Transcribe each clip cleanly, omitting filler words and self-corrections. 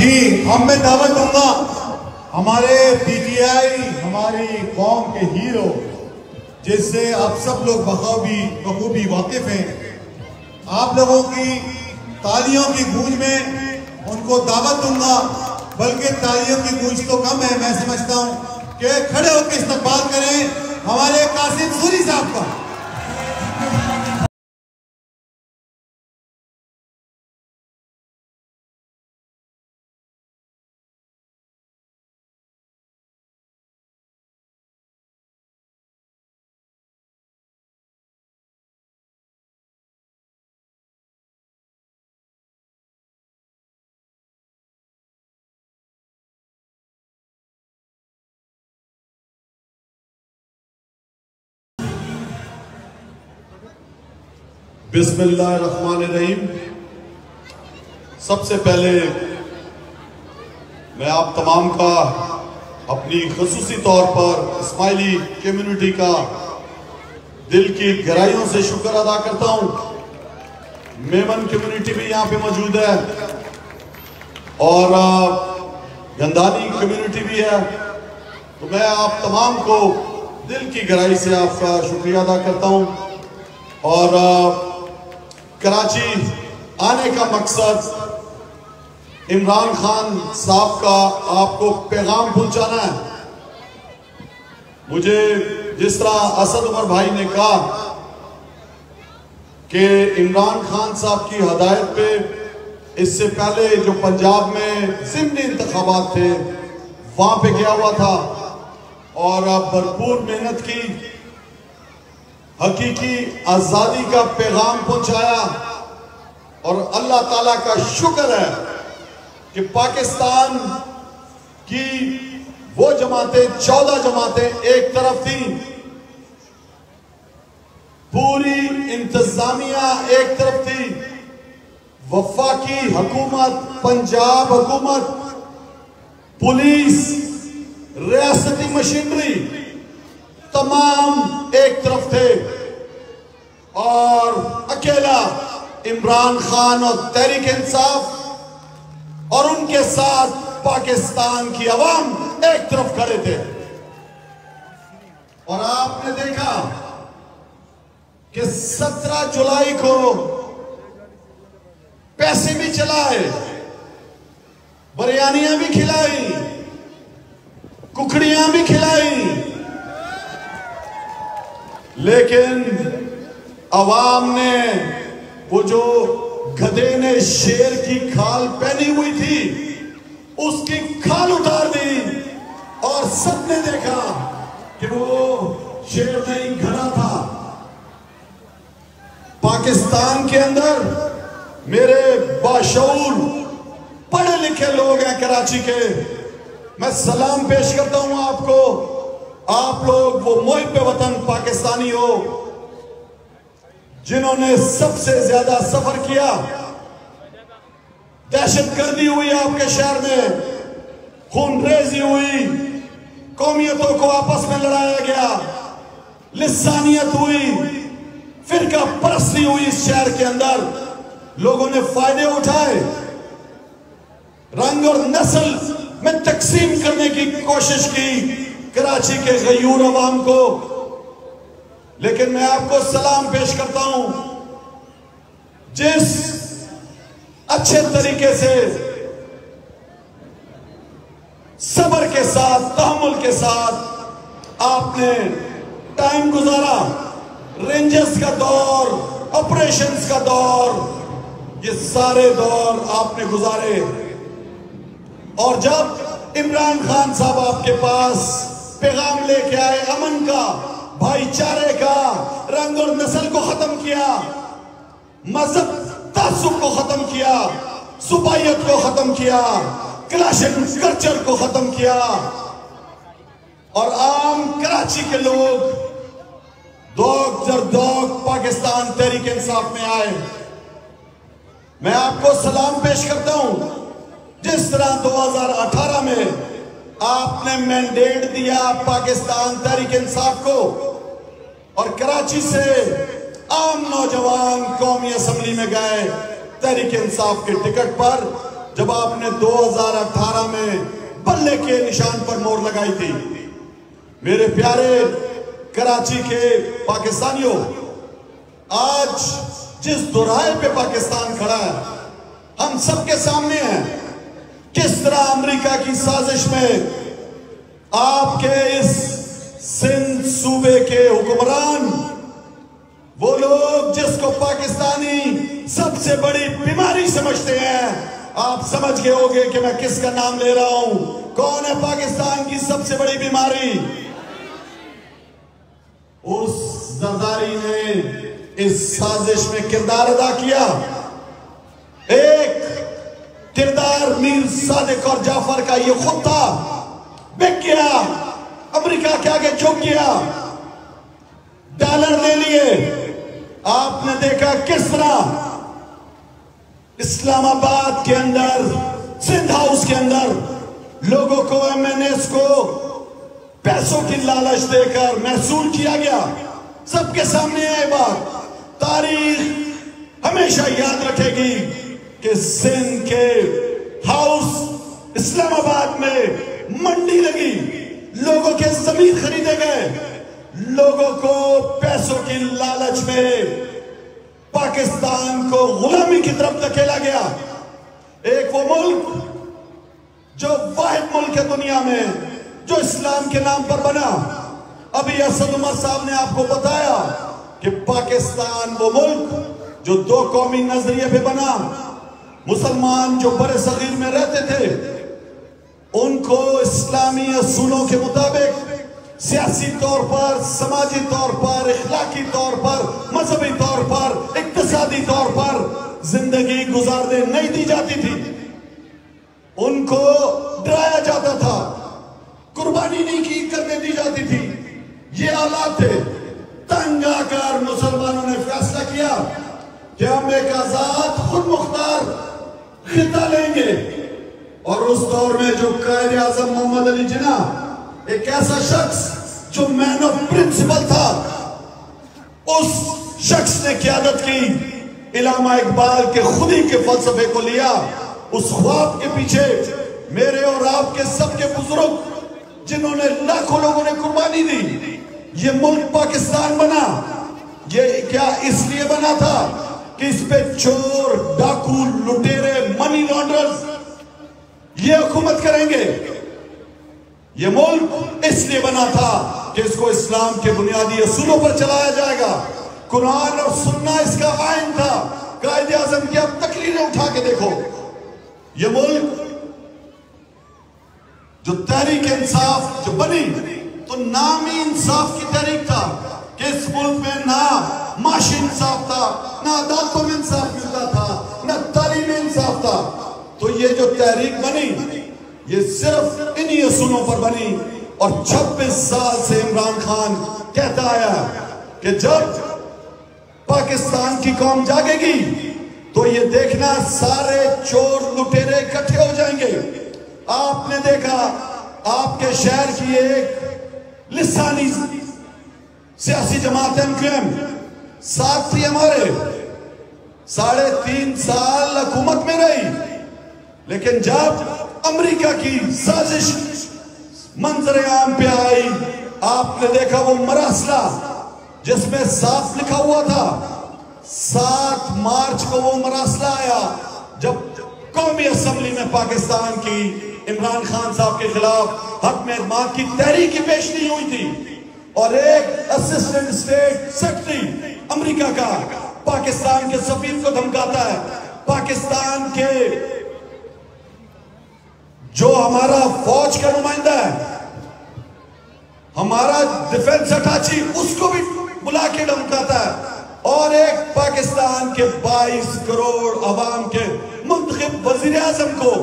جی اب میں دعوت دوں گا ہمارے پی ٹی آئی ہماری قوم کے ہیرو جس سے آپ سب لوگ بخوبی واقف ہیں، آپ لوگوں کی تالیوں کی گونج میں ان کو دعوت دوں گا، بلکہ تالیوں کی گونج تو کم ہے، میں سمجھتا ہوں کہ کھڑے ہو کے استقبال کریں ہمارے قاسم سوری صاحب کا۔ بسم اللہ الرحمن الرحیم۔ سب سے پہلے میں آپ تمام کا اپنی خصوصی طور پر اسماعیلی کمیونٹی کا دل کی گہرائیوں سے شکر ادا کرتا ہوں۔ میمن کمیونٹی بھی یہاں پہ موجود ہے اور گندانی کمیونٹی بھی ہے، تو میں آپ تمام کو دل کی گہرائی سے آپ کا شکریہ ادا کرتا ہوں۔ اور کراچی آنے کا مقصد عمران خان صاحب کا آپ کو پیغام پہنچانا ہے۔ مجھے جس طرح اسد عمر بھائی نے کہا کہ عمران خان صاحب کی ہدایت پہ اس سے پہلے جو پنجاب میں ضمنی انتخابات تھے وہاں پہ گیا ہوا تھا اور بھرپور محنت کی، حقیقی آزادی کا پیغام پہنچایا، اور اللہ تعالیٰ کا شکر ہے کہ پاکستان کی وہ جماعتیں 14 جماعتیں ایک طرف تھیں، پوری انتظامیہ ایک طرف تھی، وفاقی حکومت، پنجاب حکومت، پولیس، ریاستی مشینری تمام ایک طرف تھے، اور اکیلا عمران خان اور تحریک انصاف اور ان کے ساتھ پاکستان کی عوام ایک طرف کھڑے تھے۔ اور آپ نے دیکھا کہ 17 جولائی کو پیسے بھی چلائے، بریانیاں بھی کھلائی، ککڑیاں بھی کھلائی، لیکن عوام نے وہ جو گدھے نے شیر کی کھال پہنی ہوئی تھی اس کی کھال اتار دی، اور سب نے دیکھا کہ وہ شیر نہیں گھڑا تھا۔ پاکستان کے اندر میرے باشعور پڑھے لکھے لوگ ہیں کراچی کے، میں سلام پیش کرتا ہوں آپ کو، آپ لوگ وہ محب وطن پاکستانی ہو جنہوں نے سب سے زیادہ سفر کیا۔ دہشت گردی ہوئی آپ کے شہر میں، خون ریزی ہوئی، قومیتوں کو آپس میں لڑایا گیا، لسانیت ہوئی، فرقہ پرستی ہوئی اس شہر کے اندر، لوگوں نے فائدے اٹھائے، رنگ اور نسل میں تقسیم کرنے کی کوشش کی کراچی کے غیور عوام کو، لیکن میں آپ کو سلام پیش کرتا ہوں، جس اچھے طریقے سے صبر کے ساتھ، تحمل کے ساتھ آپ نے ٹائم گزارا، رینجز کا دور، آپریشنز کا دور، یہ سارے دور آپ نے گزارے، اور جب عمران خان صاحب آپ کے پاس پیغام لے کے آئے امن کا، بھائی چارے کا، رنگ اور نسل کو ختم کیا، مذہب تعصب کو ختم کیا، صوبائیت کو ختم کیا، کلاشن کلچر کو ختم کیا، اور عام کراچی کے لوگ دوگ در دوگ پاکستان تحریک انصاف میں آئے۔ میں آپ کو سلام پیش کرتا ہوں، جس طرح 2018 میں آپ نے مینڈیٹ دیا پاکستان تحریک انصاف کو، اور کراچی سے عام نوجوان قومی اسمبلی میں گئے تحریک انصاف کے ٹکٹ پر، جب آپ نے 2018 میں بلے کے نشان پر مور لگائی تھی۔ میرے پیارے کراچی کے پاکستانیوں، آج جس دورائے پہ پاکستان کھڑا ہے، ہم سب کے سامنے ہیں کس طرح امریکہ کی سازش میں آپ کے اس سندھ صوبے کے حکمران، وہ لوگ جس کو پاکستانی سب سے بڑی بیماری سمجھتے ہیں، آپ سمجھ گئے ہوگے کہ میں کس کا نام لے رہا ہوں۔ کون ہے پاکستان کی سب سے بڑی بیماری؟ اس زرداری نے اس سازش میں کردار ادا کیا۔ ایک کردار میر صادق اور جعفر کا یہ خود تھا، بک گیا، امریکہ کے آگے جھک گیا، ڈالر لے لیے۔ آپ نے دیکھا کس طرح اسلام آباد کے اندر، سندھ ہاؤس کے اندر لوگوں کو، ایم این ایس کو پیسوں کی لالچ دے کر محصول کیا گیا۔ سب کے سامنے آئے بات، تاریخ ہمیشہ یاد رکھے گی کہ سندھ کے ہاؤس اسلام آباد میں منڈی لگی، لوگوں کے زمین خریدے گئے، لوگوں کو پیسوں کی لالچ میں پاکستان کو غلامی کی طرف دھکیلا گیا۔ ایک وہ ملک جو واحد ملک ہے دنیا میں جو اسلام کے نام پر بنا۔ ابھی اسد عمر صاحب نے آپ کو بتایا کہ پاکستان وہ ملک جو دو قومی نظریے پہ بنا۔ مسلمان جو بر صغیر میں رہتے تھے، ان کو اسلامی اصولوں کے مطابق سیاسی طور پر، سماجی طور پر، اخلاقی طور پر، مذہبی طور پر، اقتصادی طور پر زندگی گزارنے نہیں دی جاتی تھی۔ ان کو ڈرایا جاتا تھا، قربانی نہیں کرنے دی جاتی تھی۔ یہ حالات تھے۔ تنگ آ کر مسلمانوں نے فیصلہ کیا کہ ہم ایک آزاد خود مختار خطہ لیں گے۔ اور اس دور میں جو قائد اعظم محمد علی جناح، ایک ایسا شخص جو مین آف پرنسپل تھا، اس شخص نے قیادت کی۔ علامہ اقبال کے خودی کے فلسفے کو لیا۔ اس خواب کے پیچھے میرے اور آپ کے سب کے بزرگ، جنہوں نے لاکھوں لوگوں نے قربانی دی، یہ ملک پاکستان بنا۔ یہ کیا اس لیے بنا تھا کہ اس پہ چور، ڈاکو، لٹیرے، منی لانڈرز یہ حکومت کریں گے؟ یہ ملک اس لیے بنا تھا کہ اس کو اسلام کے بنیادی اصولوں پر چلایا جائے گا۔ قرآن اور سننا اس کا آئین تھا۔ قائد اعظم کی اب تقریریں اٹھا کے دیکھو۔ یہ ملک جو تحریک انصاف جو بنی، تو نام ہی انصاف کی تحریک تھا کہ اس ملک میں نہ معاشی انصاف تھا، نہ عدالتوں میں انصاف ملتا تھا، نہ تعلیم میں انصاف تھا۔ تو یہ جو تحریک بنی، یہ صرف انہی اصولوں پر بنی۔ اور 26 سال سے عمران خان کہتا آیا کہ جب پاکستان کی قوم جاگے گی تو یہ دیکھنا سارے چور لٹیرے اکٹھے ہو جائیں گے۔ آپ نے دیکھا آپ کے شہر کی ایک لسانی سیاسی جماعت MQM ساتھ تھی ہمارے، 3.5 سال حکومت میں رہی، لیکن جب امریکہ کی سازش منظر عام پہ آئی، آپ نے دیکھا وہ مراسلہ جس میں صاف لکھا ہوا تھا، 7 مارچ کو وہ مراسلہ آیا جب قومی اسمبلی میں پاکستان کی عمران خان صاحب کے خلاف حق میں اعتماد کی تحریک پیش نہیں ہوئی تھی، اور ایک اسسٹنٹ اسٹیٹ سیکرٹری امریکہ کا پاکستان کے سفیر کو دھمکاتا ہے۔ پاکستان کے جو ہمارا فوج کا نمائندہ ہے، ہمارا ڈیفنس اٹاچی، اس کو بھی بلا کے دھمکاتا ہے، اور ایک پاکستان کے 22 کروڑ عوام کے منتخب وزیر اعظم کو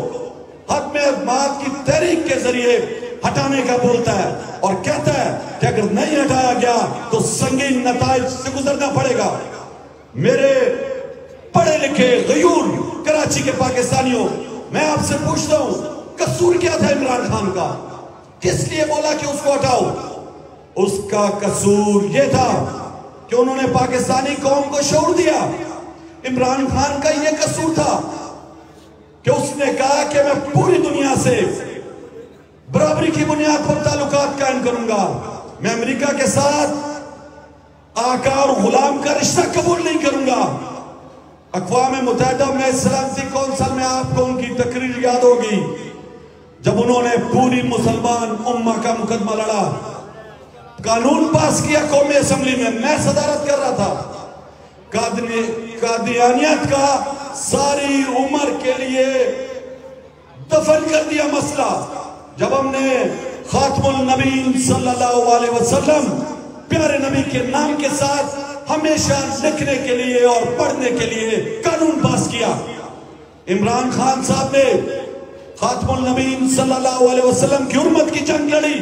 حق میں اعتماد کی تحریک کے ذریعے ہٹانے کا بولتا ہے، اور کہتا ہے کہ اگر نہیں ہٹایا گیا تو سنگین نتائج سے گزرنا پڑے گا۔ میرے پڑھے لکھے غیور کراچی کے پاکستانیوں، میں آپ سے پوچھتا ہوں، قصور کیا تھا عمران خان کا؟ کس لیے بولا کہ اس کو ہٹاؤ؟ اس کا قصور یہ تھا کہ انہوں نے پاکستانی قوم کو شعور دیا۔ عمران خان کا یہ قصور تھا کہ اس نے کہا کہ میں پوری دنیا سے برابری کی بنیاد پر تعلقات قائم کروں گا، میں امریکہ کے ساتھ آقا اور غلام کا رشتہ قبول نہیں کروں گا۔ اقوام متحدہ میں سلامتی کونسل میں آپ کو ان کی تقریر یاد ہوگی جب انہوں نے پوری مسلمان امہ کا مقدمہ لڑا، قانون پاس کیا قومی اسمبلی میں صدارت کر رہا تھا، قادیانیت کا ساری عمر کے لیے دفن کر دیا مسئلہ۔ جب ہم نے خاتم النبیین صلی اللہ علیہ وسلم پیارے نبی کے نام کے ساتھ ہمیشہ لکھنے کے لیے اور پڑھنے کے لیے قانون پاس کیا، عمران خان صاحب نے خاتم النبیین صلی اللہ علیہ وسلم کی حرمت کی جنگ لڑی،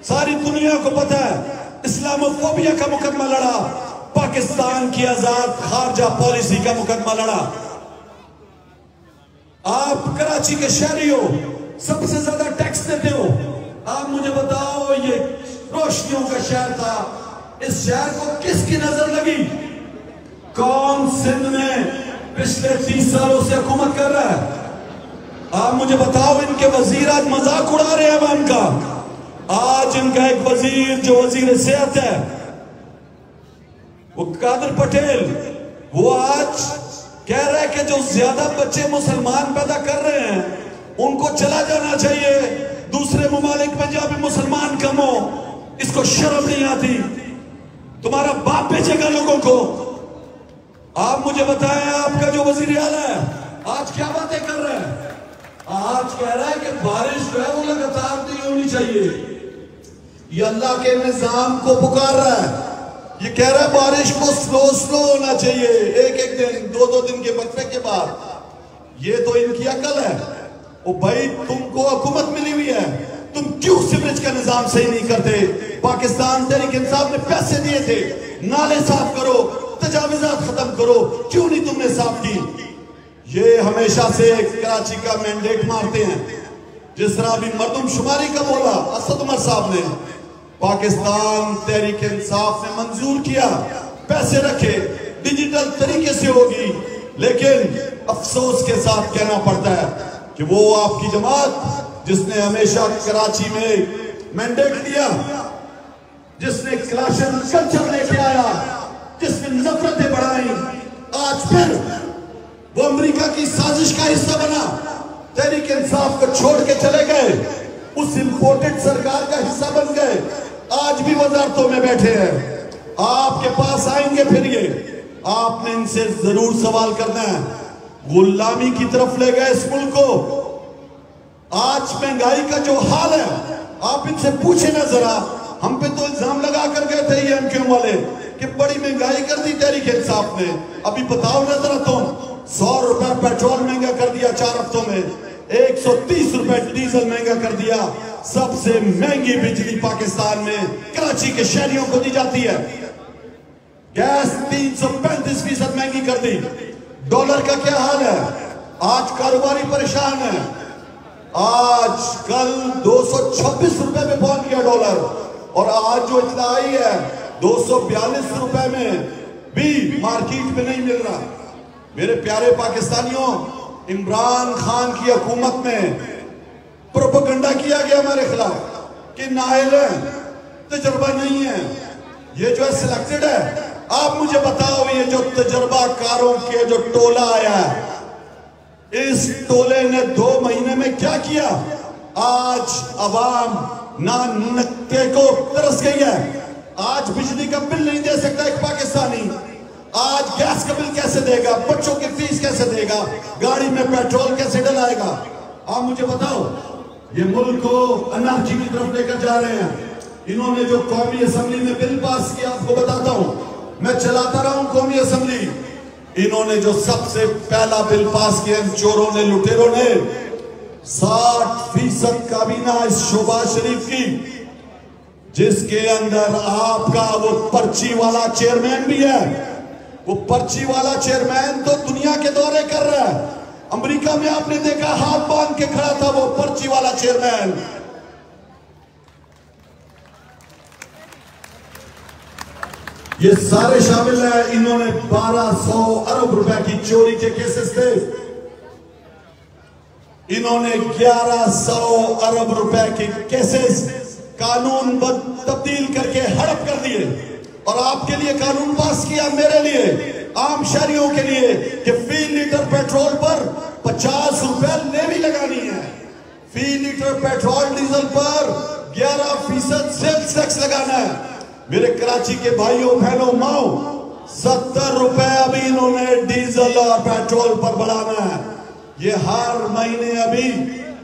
ساری دنیا کو پتہ ہے، اسلام فوبیا کا مقدمہ لڑا، پاکستان کی آزاد خارجہ پالیسی کا مقدمہ لڑا۔ آپ کراچی کے شہری ہو، سب سے زیادہ ٹیکس دیتے ہو، آپ مجھے بتاؤ یہ روشنیوں کا شہر تھا، اس شہر کو کس کی نظر لگی؟ کون سندھ میں پچھلے 30 سالوں سے حکومت کر رہا ہے؟ آپ مجھے بتاؤ ان کے وزیر آج مذاق اڑا رہے ہیں عوام کا۔ آج ان کا ایک وزیر جو وزیر صحت ہے وہ قادر پٹیل، وہ آج کہہ رہے ہیں کہ جو زیادہ بچے مسلمان پیدا کر رہے ہیں ان کو چلا جانا چاہیے دوسرے ممالک میں جہاں بھی مسلمان کم ہو۔ اس کو شرم نہیں آتی؟ تمہارا باپ بھیجے گا لوگوں کو۔ آپ مجھے بتائیں آپ کا جو وزیر اعلیٰ ہے آج کیا باتیں کر رہے ہیں؟ آج کہہ رہا ہے کہ بارش جو ہے وہ لگاتار نہیں ہونی چاہیے، یہ اللہ کے نظام کو پکار رہا ہے، یہ کہہ رہا ہے بارش کو سلو ہونا چاہیے، ایک دن 2 دن کے وقفے کے بعد۔ یہ تو ان کی عقل ہے۔ او بھائی تم کو حکومت ملی ہوئی ہے، تم کیوں سیوریج کا نظام صحیح نہیں کرتے؟ پاکستان تحریک انصاف نے پیسے دیے تھے، نالے صاف کرو، تجاوزات ختم کرو، کیوں نہیں تم نے صاف کی؟ یہ ہمیشہ سے کراچی کا مینڈیٹ مارتے ہیں، جس طرح بھی مردم شماری کا بولا اسد عمر صاحب نے، پاکستان تحریک انصاف نے منظور کیا، پیسے رکھے، ڈیجیٹل طریقے سے ہوگی، لیکن افسوس کے ساتھ کہنا پڑتا ہے کہ وہ آپ کی جماعت جس نے ہمیشہ کراچی میں مینڈیٹ دیا، جس نے کلاشن کلچر لے کے آیا، جس نے نفرتیں بڑھائیں، آج پھر وہ امریکہ کی سازش کا حصہ بنا، تحریک انصاف کو چھوڑ کے چلے گئے، اس امپورٹڈ سرکار کا حصہ بن گئے، آج بھی وزارتوں میں بیٹھے ہیں۔ آپ کے پاس آئیں گے پھر یہ آپ نے ان سے ضرور سوال کرنا ہے، غلامی کی طرف لے گئے اس ملک کو۔ آج مہنگائی کا جو حال ہے آپ ان سے پوچھیں نا ذرا، ہم پہ تو الزام لگا کر گئے تھے یہ ایم کیو والے کہ بڑی مہنگائی کر دی تحریک انصاف نے، ابھی بتاؤ نا ذرا تم، 100 روپے پیٹرول مہنگا کر دیا 4 ہفتوں میں، 130 روپے ڈیزل مہنگا کر دیا، سب سے مہنگی بجلی پاکستان میں کراچی کے شہریوں کو دی جاتی ہے، گیس 335% مہنگی کر دی، ڈالر کا کیا حال ہے؟ آج کاروباری پریشان ہے، آج کل 226 روپے میں پہنچ گیا ڈالر، اور آج جو اطلاع آئی ہے 242 روپے میں بھی مارکیٹ میں نہیں مل رہا۔ میرے پیارے پاکستانیوں، عمران خان کی حکومت میں پروپیگنڈا کیا گیا ہمارے خلاف کہ نااہل ہیں، تجربہ نہیں ہے، یہ جو ہے سلیکٹڈ ہے۔ آپ مجھے بتاؤ یہ جو تجربہ کاروں کے جو ٹولہ آیا ہے، اس ٹولے نے 2 مہینے میں کیا کیا؟ آج عوام نکتے کو ترس گئی ہے، آج بجلی کا بل نہیں دے سکتا ایک پاکستانی، آج گیس کا بل کیسے دے گا، بچوں کی فیس کیسے دے گا، گاڑی میں پیٹرول کیسے ڈلائے گا؟ آپ مجھے بتاؤ، یہ ملک کو انارکی کی طرف لے کر جا رہے ہیں۔ انہوں نے جو قومی اسمبلی میں بل پاس کیا، آپ کو بتاتا ہوں، میں چلاتا رہا ہوں قومی اسمبلی، انہوں نے جو سب سے پہلا بل پاس کیا ان چوروں نے، لٹیروں نے، 60% کابینہ اس شہباز شریف کی، جس کے اندر آپ کا وہ پرچی والا چیئرمین بھی ہے۔ وہ پرچی والا چیئرمین تو دنیا کے دورے کر رہا ہے، امریکہ میں آپ نے دیکھا ہاتھ باندھ کے کھڑا تھا وہ پرچی والا چیئرمین۔ یہ سارے شامل ہیں، انہوں نے 1200 ارب روپے کی چوری کے کیسز تھے۔ انہوں نے 1100 ارب روپے کے کیسز قانون تبدیل کر کے ہڑپ کر دیے، اور آپ کے لیے قانون پاس کیا، میرے لیے، عام شہریوں کے لیے، کہ فی لیٹر پیٹرول پر 50 روپے لیوی لگانی ہے، فی لیٹر پیٹرول ڈیزل پر 11% سیلز ٹیکس لگانا ہے۔ میرے کراچی کے بھائیوں بہنوں ماؤں، 70 روپے ابھی انہوں نے ڈیزل اور پیٹرول پر بڑھانا ہے، یہ ہر مہینے ابھی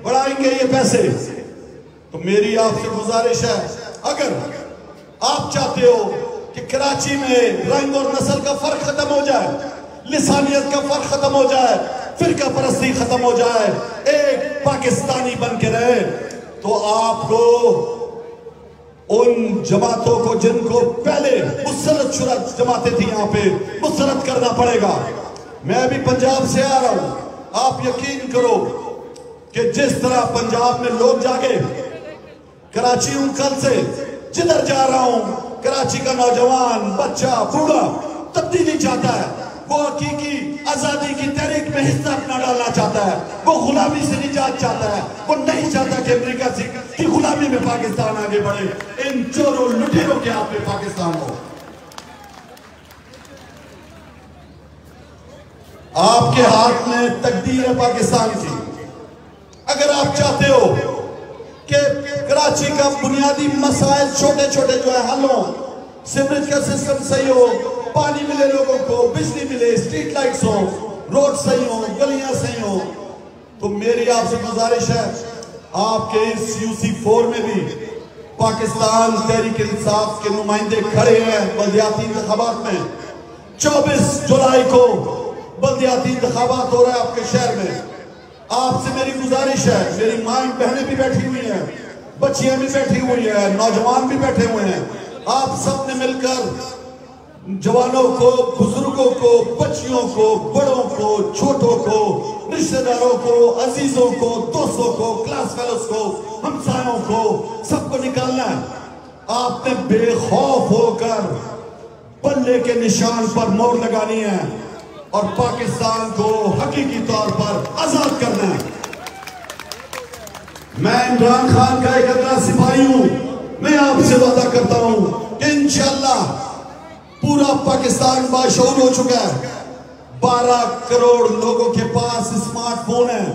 بڑھائیں گے یہ پیسے۔ تو میری آپ سے گزارش ہے، اگر آپ چاہتے ہو کہ کراچی میں رنگ اور نسل کا فرق ختم ہو جائے، لسانیت کا فرق ختم ہو جائے، فرقہ پرستی ختم ہو جائے، ایک پاکستانی بن کے رہے، تو آپ کو ان جماعتوں کو جن کو پہلے مسلط شدہ جماعتیں تھیں یہاں پہ، مسلط کرنا پڑے گا۔ میں بھی پنجاب سے آ رہا ہوں، آپ یقین کرو کہ جس طرح پنجاب میں لوگ جاگے، کراچی ہوں کل سے، جدھر جا رہا ہوں کراچی کا نوجوان، بچہ، بوڑھا تبدیلی چاہتا ہے، وہ حقیقی آزادی کی تحریک میں حصہ اپنا ڈالنا چاہتا ہے، وہ غلامی سے نجات چاہتا ہے، وہ نہیں چاہتا کہ امریکہ کی غلامی میں پاکستان آگے بڑھے، ان چوروں لٹیروں کے ہاتھ میں پاکستان ہو۔ آپ کے ہاتھ میں تقدیر ہے پاکستان کی۔ اگر آپ چاہتے ہو کہ کراچی کا بنیادی مسائل چھوٹے چھوٹے جو ہے حل ہوں، سیوریج کا سسٹم صحیح ہو، پانی ملے لوگوں کو، بجلی ملے، اسٹریٹ لائٹس ہوں، روڈ صحیح ہوں، گلیاں صحیح ہوں، تو میری آپ سے گزارش ہے، آپ کے اس UC4 میں بھی پاکستان تحریک انصاف کے نمائندے کھڑے ہیں بلدیاتی انتخابات میں۔ 24 جولائی کو بلدیاتی انتخابات ہو رہا ہے آپ کے شہر میں۔ آپ سے میری گزارش ہے، میری مائیں بہنیں بھی بیٹھی ہوئی ہیں، بچیاں بھی بیٹھی ہوئی ہیں، نوجوان بھی بیٹھے ہوئے ہیں، آپ سب نے مل کر جوانوں کو، بزرگوں کو، بچیوں کو، بڑوں کو، چھوٹوں کو، رشتہ داروں کو، عزیزوں کو، دوستوں کو، کلاس فیلوز کو، ہمسایوں کو، سب کو نکالنا ہے۔ آپ نے بے خوف ہو کر بلے کے نشان پر مہر لگانی ہے اور پاکستان کو حقیقی طور پر آزاد کرنا ہے۔ میں عمران خان کا ایک اگلا سپاہی ہوں، میں آپ سے وعدہ کرتا ہوں کہ انشاءاللہ پورا پاکستان باشعور ہو چکا ہے، 12 کروڑ لوگوں کے پاس اسمارٹ فون ہے۔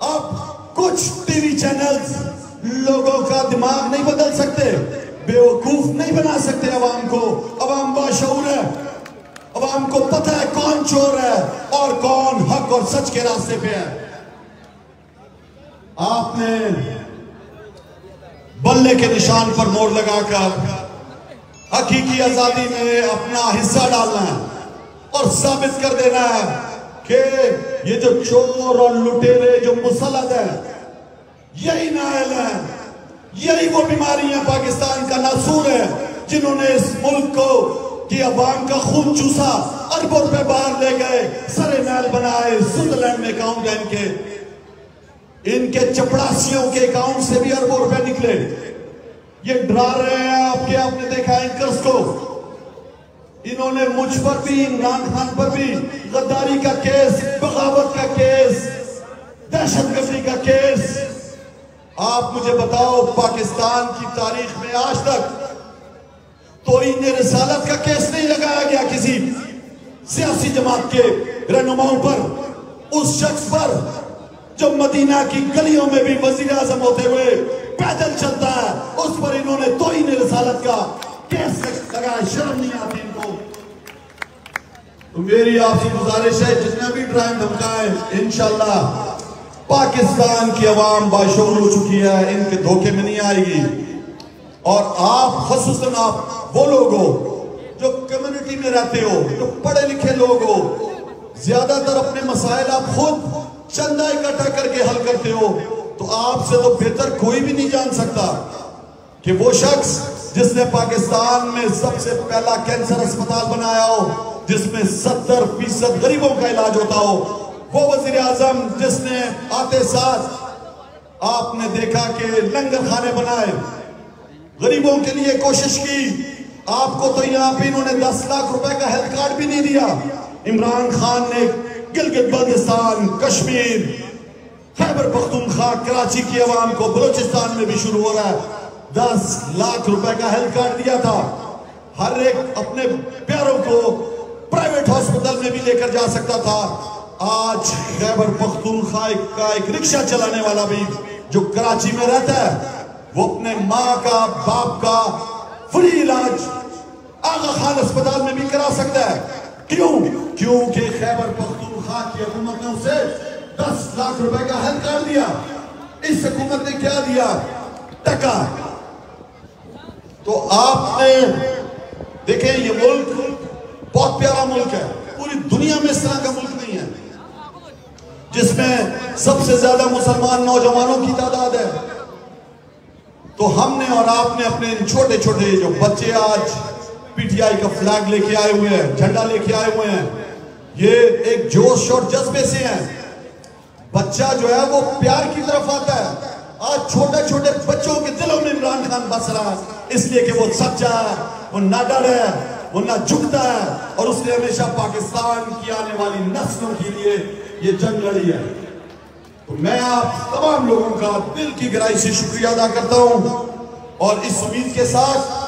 اب کچھ ٹی وی چینلز لوگوں کا دماغ نہیں بدل سکتے، بیوقوف نہیں بنا سکتے عوام کو۔ عوام باشعور ہے، عوام کو پتہ ہے کون چور ہے اور کون حق اور سچ کے راستے پہ ہے۔ آپ نے بلے کے نشان پر مہر لگا کر حقیقی آزادی میں اپنا حصہ ڈالنا ہے اور ثابت کر دینا ہے کہ یہ جو چور اور لٹیرے جو مسلط ہیں، یہی نااہل ہیں، یہی وہ بیماریاں پاکستان کا ناسور ہے جنہوں نے اس ملک کو کہ عوام کا خون چوسا، اربوں روپے باہر لے گئے، سرے محل بنائے، سوئٹزرلینڈ میں اکاؤنٹ ہے ان کے چپڑاسیوں کے اکاؤنٹ سے بھی اربوں روپے نکلے۔ یہ ڈرا رہے ہیں آپ نے دیکھا اینکرز کو، انہوں نے مجھ پر بھی، عمران خان پر بھی غداری کا کیس، بغاوت کا کیس، دہشت گردی کا کیس۔ آپ مجھے بتاؤ پاکستان کی تاریخ میں آج تک توہین رسالت کا کیس نہیں لگایا گیا کسی سیاسی جماعت کے رہنماؤں پر، اس شخص پر جو مدینہ کی گلیوں میں بھی وزیر اعظم ہوتے ہوئے پیدل چلتا ہے، اس پر انہوں نے توہین رسالت کا کیس لگایا۔ شرم نہیں آتی ان کو؟ تو میری آپ سے گزارش ہے، جتنا بھی ڈرائیں دھمکائیں، انشاءاللہ پاکستان کی عوام باشعور ہو چکی ہے، ان کے دھوکے میں نہیں آئے گی۔ اور آپ خصوصاً آپ وہ لوگ ہو جو کمیونٹی میں رہتے ہو، جو پڑھے لکھے لوگ ہو، زیادہ تر اپنے مسائل آپ خود چندہ اکٹھا کر کے حل کرتے ہو، تو آپ سے تو بہتر کوئی بھی نہیں جان سکتا کہ وہ شخص جس نے پاکستان میں سب سے پہلا کینسر اسپتال بنایا ہو، جس میں 70% غریبوں کا علاج ہوتا ہو، وہ وزیر اعظم جس نے آتے ساتھ آپ نے دیکھا کہ لنگر خانے بنائے، غریبوں کے لیے کوشش کی، آپ کو تو یہاں پہ انہوں نے 10 لاکھ روپے کا ہیلتھ کارڈ بھی نہیں دیا۔ عمران خان نے گلگت بلتستان، کشمیر، خیبر پختونخوا کراچی کی عوام کو بلوچستان میں بھی شروع ہو رہا ہے. 10 لاکھ روپے کا ہیلتھ کارڈ دیا تھا. ہر ایک اپنے پیاروں کو پرائیویٹ ہاسپٹل میں بھی لے کر جا سکتا تھا. آج خیبر پختونخوا کا ایک رکشہ چلانے والا بھی جو کراچی میں رہتا ہے وہ اپنے ماں کا باپ کا فری علاج آغا خان اسپتال میں بھی کرا سکتا ہے. کیوں؟ کیونکہ خیبر پختونخوا کی حکومت نے اسے 10 لاکھ روپے کا ہیلتھ کارڈ دیا. اس حکومت نے کیا دیا؟ ٹکا. تو آپ نے دیکھیں یہ ملک بہت پیارا ملک ہے. پوری دنیا میں اس طرح کا ملک نہیں ہے جس میں سب سے زیادہ مسلمان نوجوانوں کی تعداد ہے. تو ہم نے اور آپ نے اپنے چھوٹے چھوٹے جو بچے آج پی ٹی آئی کا فلیگ لے کے آئے ہوئے ہیں, جھنڈا لے کے آئے ہوئے ہیں, یہ ایک جوش اور جذبے سے ہیں. بچہ جو ہے وہ پیار کی طرف آتا ہے. آج چھوٹے چھوٹے بچوں کے دلوں میں عمران خان بس رہا ہے اس لیے کہ وہ سچا ہے, وہ نہ ڈر ہے, وہ نہ جھکتا ہے, اور اس نے ہمیشہ پاکستان کی آنے والی نسلوں کے لیے یہ جنگ لڑی ہے. تو میں آپ تمام لوگوں کا دل کی گہرائی سے شکریہ ادا کرتا ہوں, اور اس امید کے ساتھ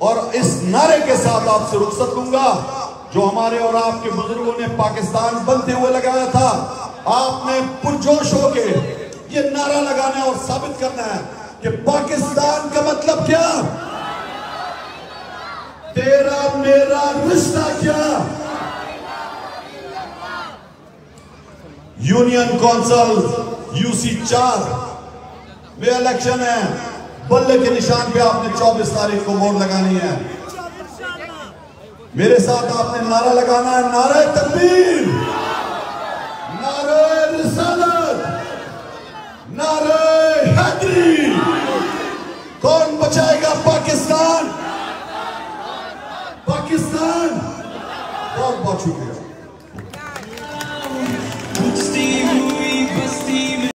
اور اس نعرے کے ساتھ آپ سے رخصت لوں گا جو ہمارے اور آپ کے بزرگوں نے پاکستان بنتے ہوئے لگایا تھا. آپ نے پرجوش ہو کے یہ نعرہ لگانا ہے اور ثابت کرنا ہے کہ پاکستان کا مطلب کیا, تیرا میرا رشتہ کیا. یونین کونسل UC 4 میں الیکشن ہے. بلے کے نشان پہ آپ نے 24 تاریخ کو ووٹ لگانی ہے. میرے ساتھ آپ نے نعرہ لگانا ہے, نعرہ تکبیر, نعرہ رسالت, نعرہ حیدری. کون بچائے گا پاکستان؟ پاکستان. بہت بہت شکریہ.